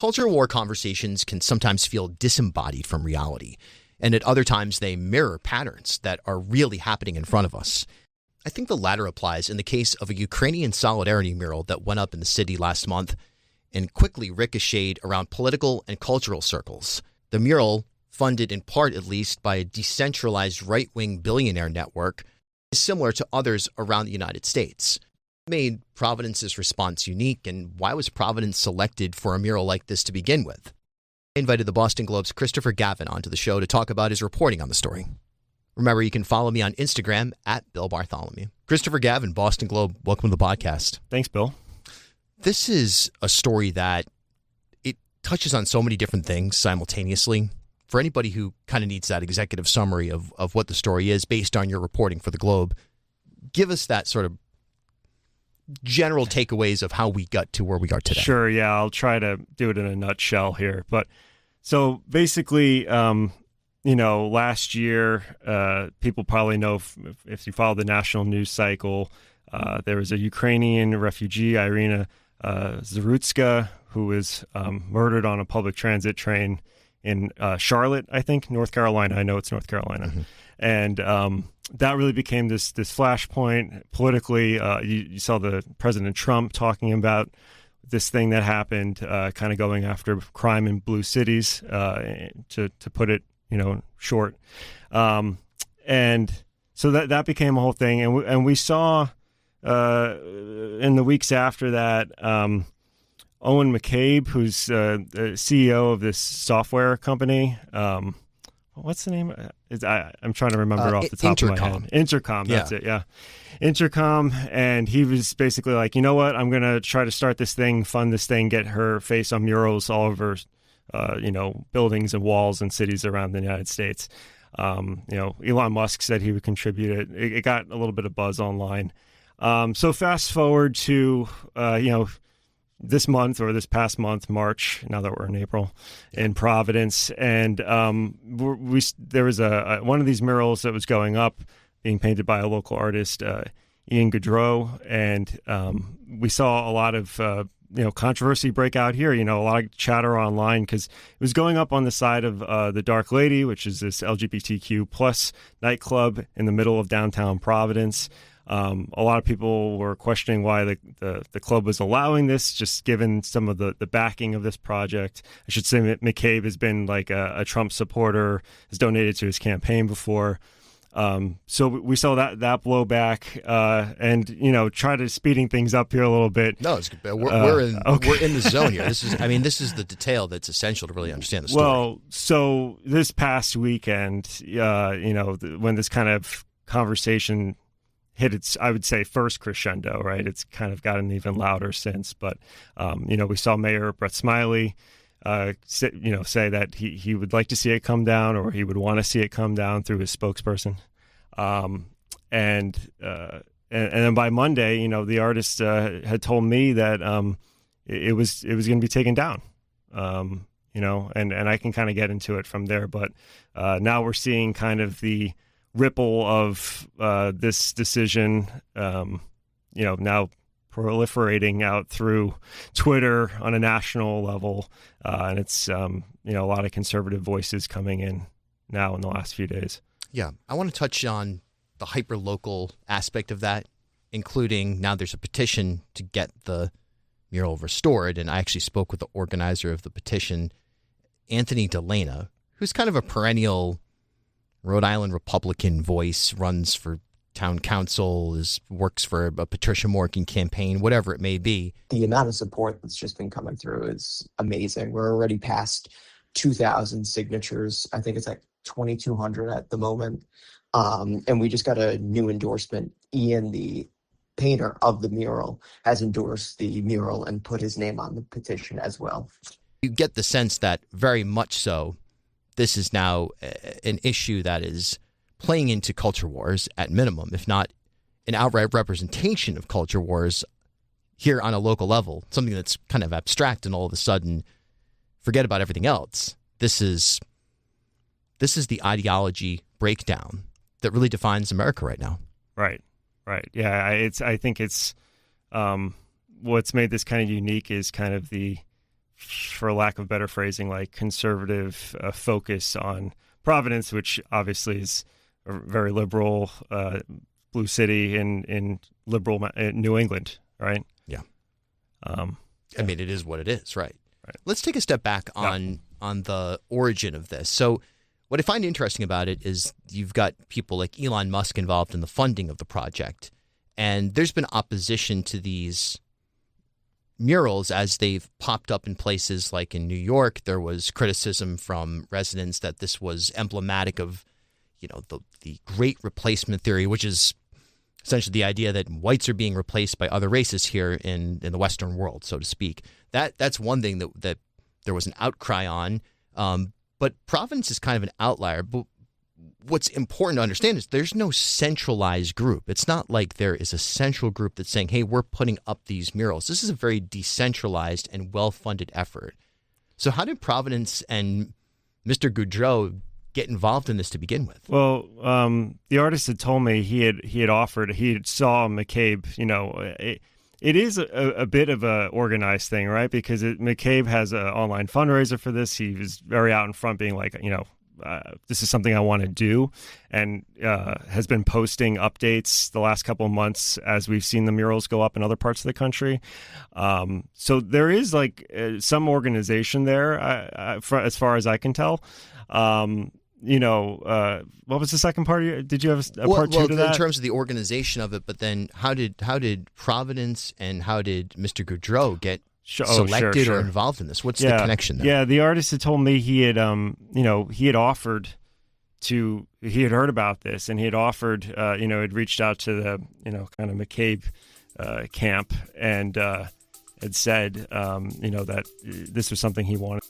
Culture war conversations can sometimes feel disembodied from reality, and at other times they mirror patterns that are really happening in front of us. I think the latter applies in the case of a Ukrainian solidarity mural that went up in the city last month and quickly ricocheted around political and cultural circles. The mural, funded in part at least by a decentralized right-wing billionaire network, is similar to others around the United States. What made Providence's response unique, and why was Providence selected for a mural like this to begin with? I invited the Boston Globe's Christopher Gavin onto the show to talk about his reporting on the story. Remember, you can follow me on Instagram at Bill Bartholomew. Christopher Gavin, Boston Globe, welcome to the podcast. Thanks, Bill. This is a story that it touches on so many different things simultaneously. For anybody who kind of needs that executive summary of what the story is based on your reporting for the Globe, give us that sort of general takeaways of how we got to where we are today. Sure, yeah, I'll try to do it in a nutshell here. But so basically, last year, people probably know if you follow the national news cycle, there was a Ukrainian refugee, Irina Zarutska, who was murdered on a public transit train in Charlotte, I think, North Carolina. I know it's North Carolina. Mm-hmm. And that really became this flashpoint politically. You saw the President Trump talking about this thing that happened, kind of going after crime in blue cities, to put it, short. And so that became a whole thing. And we saw in the weeks after that, Owen McCabe, who's the CEO of this software company. What's the name? I'm trying to remember off the top of my head. Intercom, that's it, yeah. Intercom, and he was basically like, you know what, I'm going to try to start this thing, fund this thing, get her face on murals all over, buildings and walls and cities around the United States. Elon Musk said he would contribute it. It got a little bit of buzz online. So fast forward to, this month or this past month, March, now that we're in April, in Providence. And there was one of these murals that was going up, being painted by a local artist, Ian Gaudreau. And we saw a lot of, controversy break out here, a lot of chatter online because it was going up on the side of the Dark Lady, which is this LGBTQ plus nightclub in the middle of downtown Providence. A lot of people were questioning why the club was allowing this, just given some of the backing of this project. I should say McCabe has been like a Trump supporter, has donated to his campaign before. So we saw that blowback, and try to speeding things up here a little bit. No, it's good. We're in the zone here. This is the detail that's essential to really understand the story. Well, so this past weekend, when this kind of conversation hit its, I would say, first crescendo, right? It's kind of gotten even louder since. But, we saw Mayor Brett Smiley, say that he would like to see it come down, or he would want to see it come down through his spokesperson. And then by Monday, the artist had told me that it was going to be taken down. And I can kind of get into it from there. But now we're seeing kind of the ripple of this decision, now proliferating out through Twitter on a national level, and it's a lot of conservative voices coming in now in the last few days. Yeah, I want to touch on the hyper-local aspect of that, including now there's a petition to get the mural restored, and I actually spoke with the organizer of the petition, Anthony Delana, who's kind of a perennial Rhode Island Republican voice, runs for town council, works for a Patricia Morgan campaign, whatever it may be. The amount of support that's just been coming through is amazing. We're already past 2,000 signatures. I think it's like 2,200 at the moment. And we just got a new endorsement. Ian, the painter of the mural, has endorsed the mural and put his name on the petition as well. You get the sense that very much so, this is now an issue that is playing into culture wars at minimum, if not an outright representation of culture wars here on a local level, something that's kind of abstract, and all of a sudden forget about everything else. This is the ideology breakdown that really defines America right now. Right. Yeah, I think it's what's made this kind of unique is kind of the for lack of better phrasing, like conservative focus on Providence, which obviously is a very liberal blue city in liberal New England, right? Yeah. Yeah. I mean, it is what it is, right? Right. Let's take a step back on the origin of this. So what I find interesting about it is you've got people like Elon Musk involved in the funding of the project, and there's been opposition to these murals as they've popped up in places like in New York. There was criticism from residents that this was emblematic of, the great replacement theory, which is essentially the idea that whites are being replaced by other races here in the Western world, so to speak. That's one thing that there was an outcry on. But Providence is kind of an outlier. But what's important to understand is there's no centralized group. It's not like there is a central group that's saying, hey, we're putting up these murals. This is a very decentralized and well-funded effort. So how did Providence and Mr. Goudreau get involved in this to begin with? Well, the artist had told me he saw McCabe. It is a bit of a organized thing, right? Because McCabe has an online fundraiser for this. He was very out in front, being like, this is something I want to do, and has been posting updates the last couple of months as we've seen the murals go up in other parts of the country. So there is some organization there, as far as I can tell. What was the second part? Did you have a part two to that? In terms of the organization of it, but then how did Providence and how did Mr. Goudreau get selected or involved in this? What's the connection there? Yeah, the artist had told me he had offered to, he had heard about this, and he had offered, had reached out to the, kind of McCabe camp, and had said, that this was something he wanted.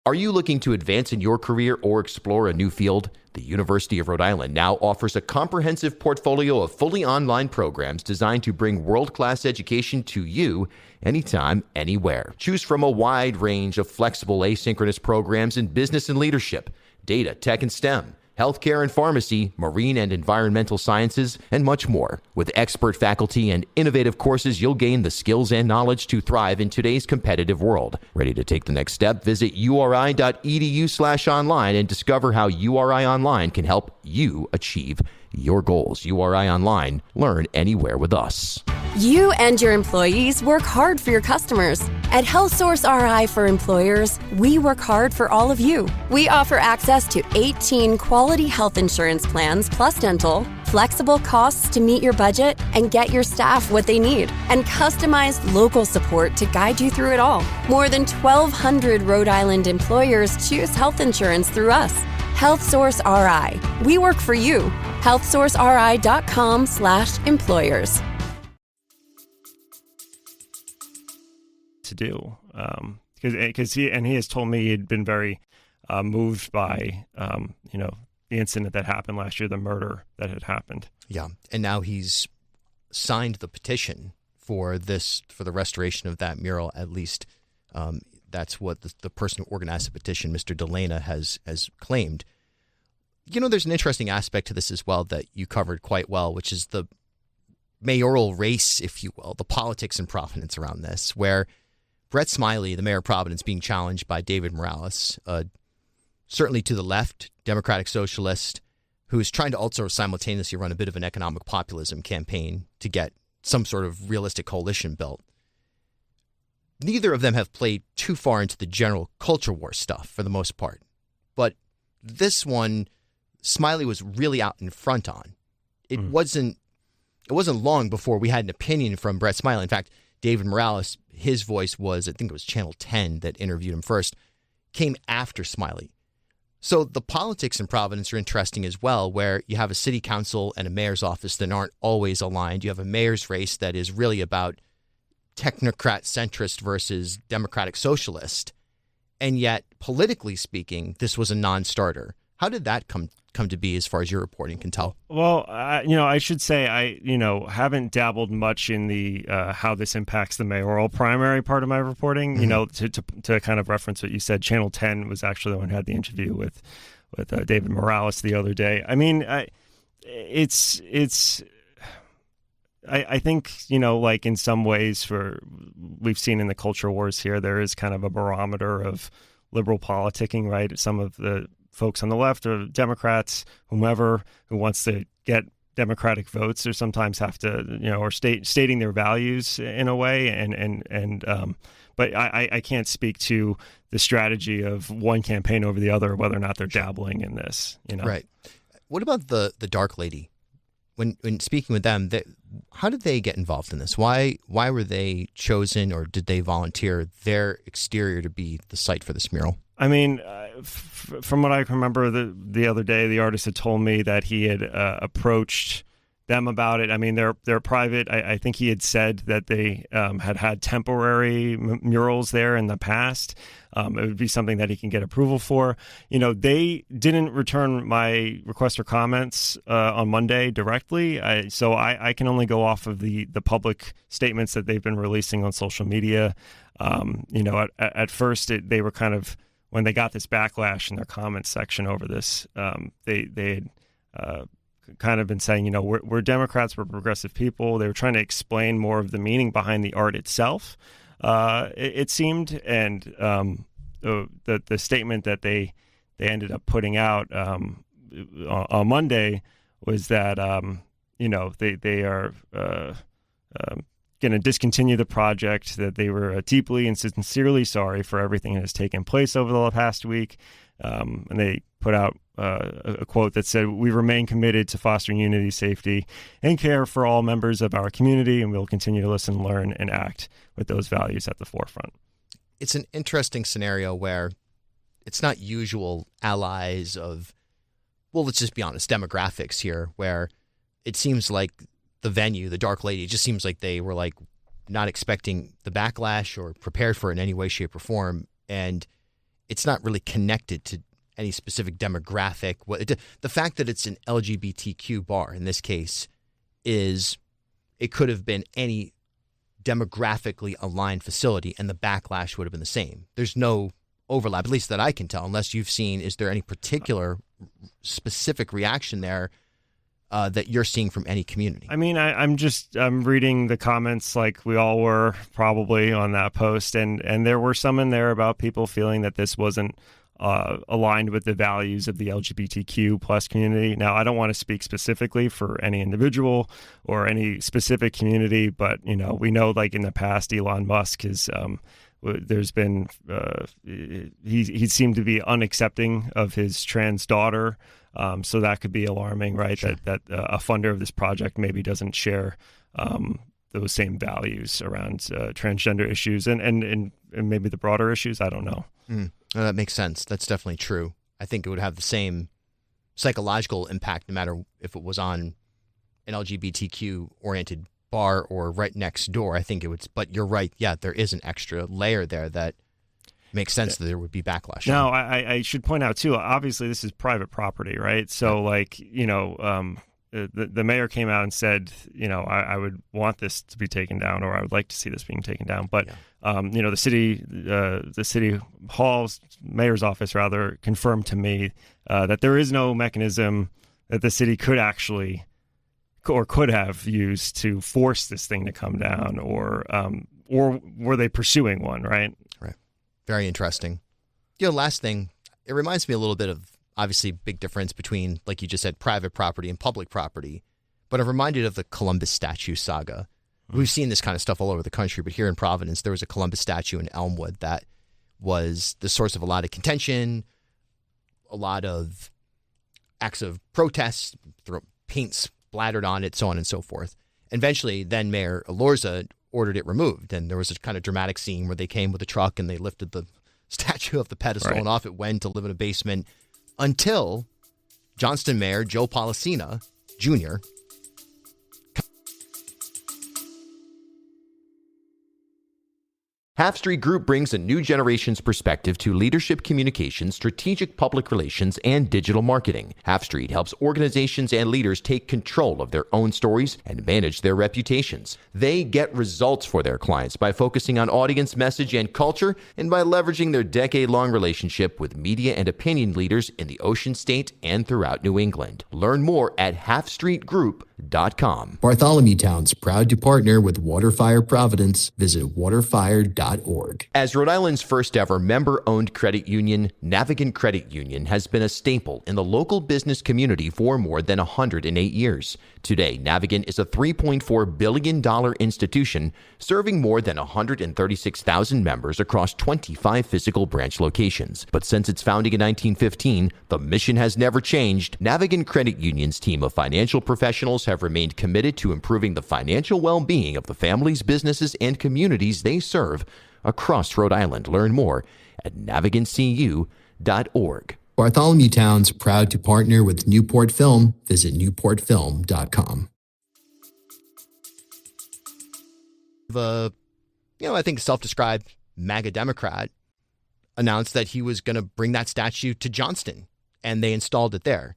Are you looking to advance in your career or explore a new field? The University of Rhode Island now offers a comprehensive portfolio of fully online programs designed to bring world-class education to you anytime, anywhere. Choose from a wide range of flexible asynchronous programs in business and leadership, data, tech and STEM, healthcare and pharmacy, marine and environmental sciences, and much more. With expert faculty and innovative courses, you'll gain the skills and knowledge to thrive in today's competitive world. Ready to take the next step? Visit uri.edu/online and discover how URI Online can help you achieve your goals. URI Online. Learn anywhere with us. You and your employees work hard for your customers. At HealthSource RI for Employers, we work hard for all of you. We offer access to 18 quality health insurance plans plus dental, flexible costs to meet your budget and get your staff what they need, and customized local support to guide you through it all. More than 1,200 Rhode Island employers choose health insurance through us. HealthSource RI. We work for you. HealthSourceRI.com/employers. To do because he has told me he'd been very moved by the incident that happened last year, the murder that had happened. Yeah, and now he's signed the petition for the restoration of that mural. At least that's what the person who organized the petition, Mr. Delana, has claimed. There's an interesting aspect to this as well that you covered quite well, which is the mayoral race, if you will, the politics in Providence around this, where Brett Smiley, the mayor of Providence, being challenged by David Morales, certainly to the left, Democratic Socialist, who is trying to also simultaneously run a bit of an economic populism campaign to get some sort of realistic coalition built. Neither of them have played too far into the general culture war stuff for the most part. But this one, Smiley was really out in front on. It wasn't long before we had an opinion from Brett Smiley. In fact, David Morales, his voice was, I think it was Channel 10 that interviewed him first, came after Smiley. So the politics in Providence are interesting as well, where you have a city council and a mayor's office that aren't always aligned. You have a mayor's race that is really about technocrat centrist versus democratic socialist. And yet, politically speaking, this was a non-starter. How did that come to be as far as your reporting can tell? Well, I should say I haven't dabbled much in the how this impacts the mayoral primary part of my reporting. Mm-hmm. To kind of reference what you said, Channel 10 was actually the one who had the interview with David Morales the other day. I mean, it's I think, like in some ways we've seen in the culture wars here, there is kind of a barometer of liberal politicking, right? Some of the folks on the left or Democrats, whomever who wants to get Democratic votes, or sometimes have to, or stating their values in a way. But I can't speak to the strategy of one campaign over the other, whether or not they're dabbling in this, Right. What about the Dark Lady? When speaking with them, how did they get involved in this? Why were they chosen, or did they volunteer their exterior to be the site for this mural? I mean, from what I remember, the other day, the artist had told me that he had approached them about it. I mean, they're private. I think he had said that they had temporary murals there in the past. It would be something that he can get approval for. They didn't return my request for comments on Monday directly, so I can only go off of the public statements that they've been releasing on social media. At first, they were kind of, when they got this backlash in their comments section over this, they had kind of been saying, we're Democrats, we're progressive people. They were trying to explain more of the meaning behind the art itself, it seemed. And the statement that they ended up putting out on Monday was that, they are going to discontinue the project, that they were deeply and sincerely sorry for everything that has taken place over the past week. And they put out a quote that said, "We remain committed to fostering unity, safety, and care for all members of our community, and we'll continue to listen, learn, and act with those values at the forefront." It's an interesting scenario where it's not usual allies of, well, let's just be honest, demographics here, where it seems like the venue, the Dark Lady, it just seems like they were like not expecting the backlash or prepared for it in any way, shape, or form. And it's not really connected to any specific demographic. The fact that it's an LGBTQ bar in this case is, it could have been any demographically aligned facility and the backlash would have been the same. There's no overlap, at least that I can tell, unless you've seen, is there any particular specific reaction there that you're seeing from any community? I mean, I'm reading the comments like we all were probably on that post, and there were some in there about people feeling that this wasn't aligned with the values of the LGBTQ plus community. Now, I don't want to speak specifically for any individual or any specific community, but we know, like in the past, Elon Musk has there's been he seemed to be unaccepting of his trans daughter. So that could be alarming, right? Sure. That a funder of this project maybe doesn't share those same values around transgender issues and maybe the broader issues. I don't know. No, that makes sense. That's definitely true. I think it would have the same psychological impact no matter if it was on an LGBTQ-oriented bar or right next door. I think it would. But you're right. Yeah, there is an extra layer there that makes sense that there would be backlash. Now, I should point out, too, obviously this is private property, right? So, the mayor came out and said, I would want this to be taken down, or I would like to see this being taken down. But, the city hall's mayor's office, rather, confirmed to me that there is no mechanism that the city could actually or could have used to force this thing to come down, or were they pursuing one, right? Right. Very interesting. Last thing, it reminds me a little bit of, obviously, big difference between, like you just said, private property and public property. But I'm reminded of the Columbus statue saga. We've seen this kind of stuff all over the country, but here in Providence, there was a Columbus statue in Elmwood that was the source of a lot of contention, a lot of acts of protest, paint splattered on it, so on and so forth. Eventually, then Mayor Elorza ordered it removed, and there was a kind of dramatic scene where they came with a truck and they lifted the statue off the pedestal, right, and off it went to live in a basement until Johnston Mayor Joe Policina Jr. Half Street Group brings a new generation's perspective to leadership communications, strategic public relations, and digital marketing. Half Street helps organizations and leaders take control of their own stories and manage their reputations. They get results for their clients by focusing on audience message and culture, and by leveraging their decade-long relationship with media and opinion leaders in the Ocean State and throughout New England. Learn more at halfstreetgroup.com. Bartholomew Town's proud to partner with Waterfire Providence. Visit waterfire.org. As Rhode Island's first ever member-owned credit union, Navigant Credit Union has been a staple in the local business community for more than 108 years. Today, Navigant is a $3.4 billion institution serving more than 136,000 members across 25 physical branch locations. But since its founding in 1915, the mission has never changed. Navigant Credit Union's team of financial professionals have remained committed to improving the financial well-being of the families, businesses, and communities they serve across Rhode Island. Learn more at navigantcu.org. Bartholomew Town's proud to partner with Newport Film. Visit newportfilm.com. I think self-described MAGA Democrat announced that he was going to bring that statue to Johnston, and they installed it there.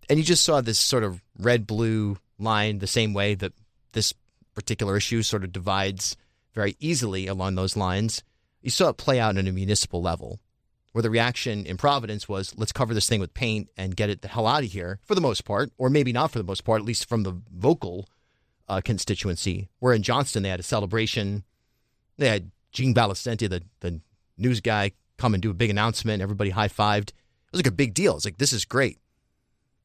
And you just saw this sort of red-blue line the same way that this particular issue sort of divides very easily along those lines. You saw it play out on a municipal level, where the reaction in Providence was, let's cover this thing with paint and get it the hell out of here, for the most part, or maybe not for the most part, at least from the vocal constituency. Where in Johnston, they had a celebration. They had Gene Balacenti, the news guy, come and do a big announcement. Everybody high-fived. It was like a big deal. It's like, this is great.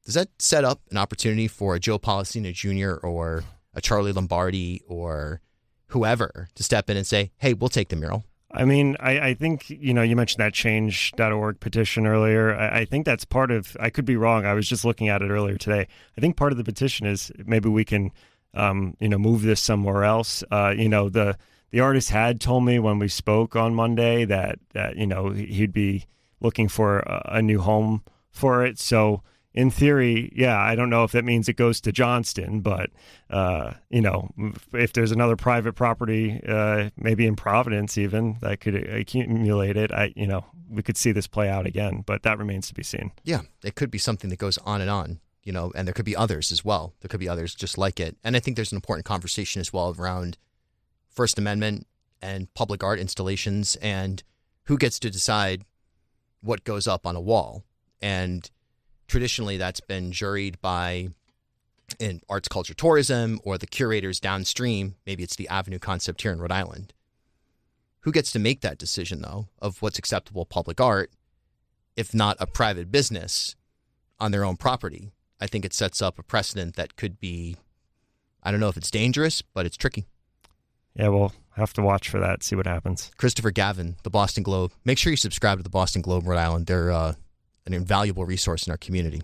Does that set up an opportunity for a Joe Policino Jr. or a Charlie Lombardi or whoever to step in and say, hey, we'll take the mural? I mean, I think, you mentioned that change.org petition earlier. I think that's part of, I could be wrong. I was just looking at it earlier today. I think part of the petition is maybe we can, move this somewhere else. The artist had told me when we spoke on Monday that he'd be looking for a new home for it. So in theory, yeah, I don't know if that means it goes to Johnston, but, if there's another private property, maybe in Providence even, that could accumulate it, we could see this play out again, but that remains to be seen. Yeah, it could be something that goes on, and there could be others as well. There could be others just like it. And I think there's an important conversation as well around First Amendment and public art installations and who gets to decide what goes up on a wall. And traditionally, that's been juried by in arts, culture, tourism, or the curators downstream. Maybe it's the Avenue concept here in Rhode Island. Who gets to make that decision, though, of what's acceptable public art, if not a private business on their own property? I think it sets up a precedent that could be, I don't know if it's dangerous, but it's tricky. Yeah, we'll have to watch for that, see what happens. Christopher Gavin, the Boston Globe. Make sure you subscribe to the Boston Globe, Rhode Island. They're an invaluable resource in our community.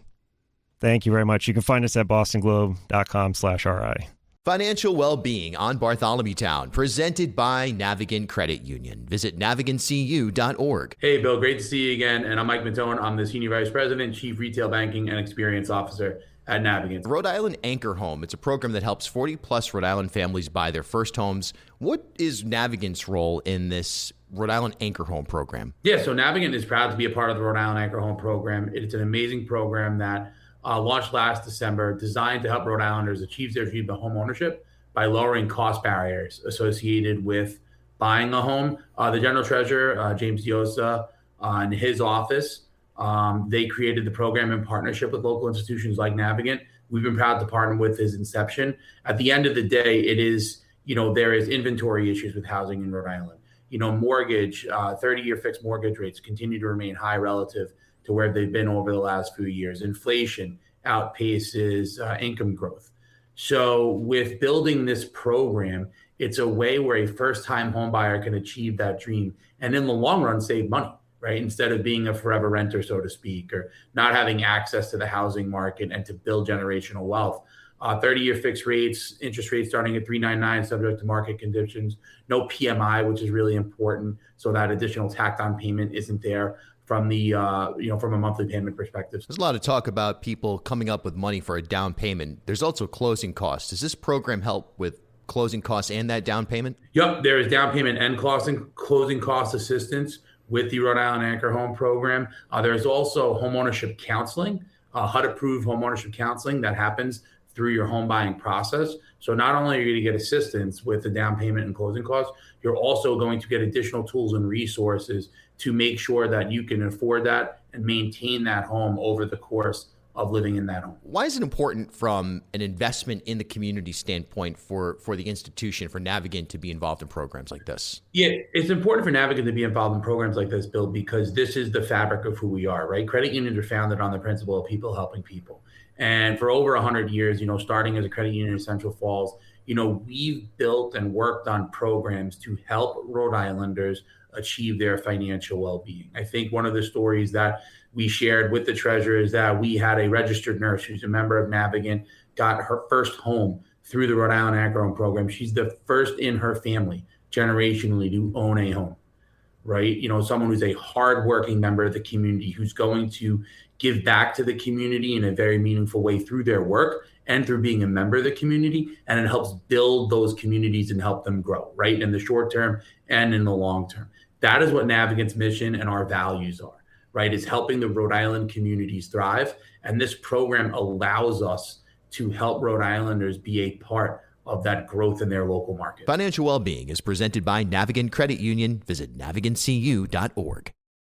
Thank you very much. You can find us at bostonglobe.com/RI. Financial well-being on Bartholomew Town, presented by Navigant Credit Union. Visit navigantcu.org. Hey, Bill, great to see you again. And I'm Mike Matone. I'm the Senior Vice President, Chief Retail Banking and Experience Officer at Navigant. Rhode Island Anchor Home. It's a program that helps 40-plus Rhode Island families buy their first homes. What is Navigant's role in this Rhode Island Anchor Home program? Yeah, so Navigant is proud to be a part of the Rhode Island Anchor Home program. It's an amazing program that launched last December, designed to help Rhode Islanders achieve their dream of home ownership by lowering cost barriers associated with buying a home. The General Treasurer, James Diosa, in his office, they created the program in partnership with local institutions like Navigant. We've been proud to partner with his inception. At the end of the day, it is, there is inventory issues with housing in Rhode Island. Mortgage, 30-year fixed mortgage rates continue to remain high relative to where they've been over the last few years. Inflation outpaces income growth. So with building this program, it's a way where a first-time home buyer can achieve that dream and in the long run save money, right? Instead of being a forever renter, so to speak, or not having access to the housing market and to build generational wealth. 30-year fixed rates, interest rates starting at 3.99, subject to market conditions. No PMI, which is really important, so that additional tacked-on payment isn't there from the from a monthly payment perspective. There's a lot of talk about people coming up with money for a down payment. There's also closing costs. Does this program help with closing costs and that down payment? Yep, there is down payment and closing cost assistance with the Rhode Island Anchor Home Program. There's also homeownership counseling, HUD-approved homeownership counseling that happens through your home buying process. So not only are you going to get assistance with the down payment and closing costs, you're also going to get additional tools and resources to make sure that you can afford that and maintain that home over the course of living in that home. Why is it important from an investment in the community standpoint for the institution, for Navigant to be involved in programs like this? Yeah, it's important for Navigant to be involved in programs like this, Bill, because this is the fabric of who we are, right? Credit unions are founded on the principle of people helping people. And for over 100 years, starting as a credit union in Central Falls, we've built and worked on programs to help Rhode Islanders achieve their financial well-being. I think one of the stories that we shared with the treasurer is that we had a registered nurse who's a member of Navigant, got her first home through the Rhode Island Anchor Home Program. She's the first in her family generationally to own a home, right? Someone who's a hardworking member of the community, who's going to give back to the community in a very meaningful way through their work and through being a member of the community. And it helps build those communities and help them grow, right? In the short term and in the long term. That is what Navigant's mission and our values are, right? Is helping the Rhode Island communities thrive. And this program allows us to help Rhode Islanders be a part of that growth in their local market. Financial Wellbeing is presented by Navigant Credit Union. Visit navigantcu.org.